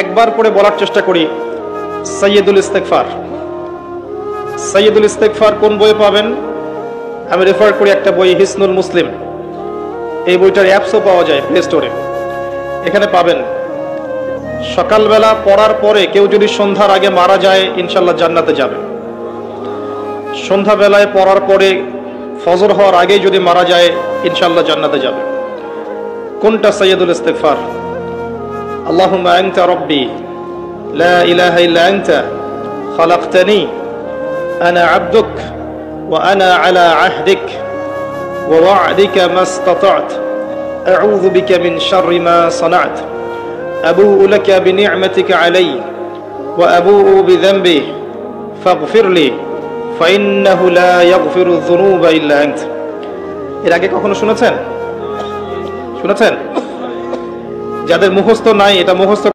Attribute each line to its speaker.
Speaker 1: একবার করে বলার চেষ্টা করি সাইয়্যিদুল ইস্তিগফার। সাইয়্যিদুল ইস্তিগফার কোন বইয়ে পাবেন? আমি রেফার করি একটা বই, হিসনুল মুসলিম। এই বইটার অ্যাপসও পাওয়া যায় প্লে স্টোরে, এখানে পাবেন। সকালবেলা পড়ার পরে কেউ যদি সন্ধ্যার আগে মারা যায় ইনশাল্লাহ জান্নাতে যাবে। সন্ধ্যাবেলায় পড়ার পরে ফজর হওয়ার আগে যদি মারা যায় ইনশাল্লাহ জান্নাতে যাবে। কোনটা সাইয়্যিদুল ইস্তিগফার? আল্লাহুম্মা আনতা রাব্বি লা ইলাহা ইল্লা আনতা খালাকতানি আনা আবদুক ওয়া আনা আলা আহদিক ওয়া ওয়া'দিকা মাস্তাতা'ত আউযু বিকা মিন শাররি মা সানা'ত আবুউ লাকা বিনি'মাতিকা আলাইয়া ওয়া আবুউ বিযানবি ফাগফির লি ফাইন্নাহু লা ইয়াগফিরু যুনুবা ইল্লা আনতা। এর আগে কখনো শুনেছেন? যাদের মুখস্থ নাই এটা মুখস্থ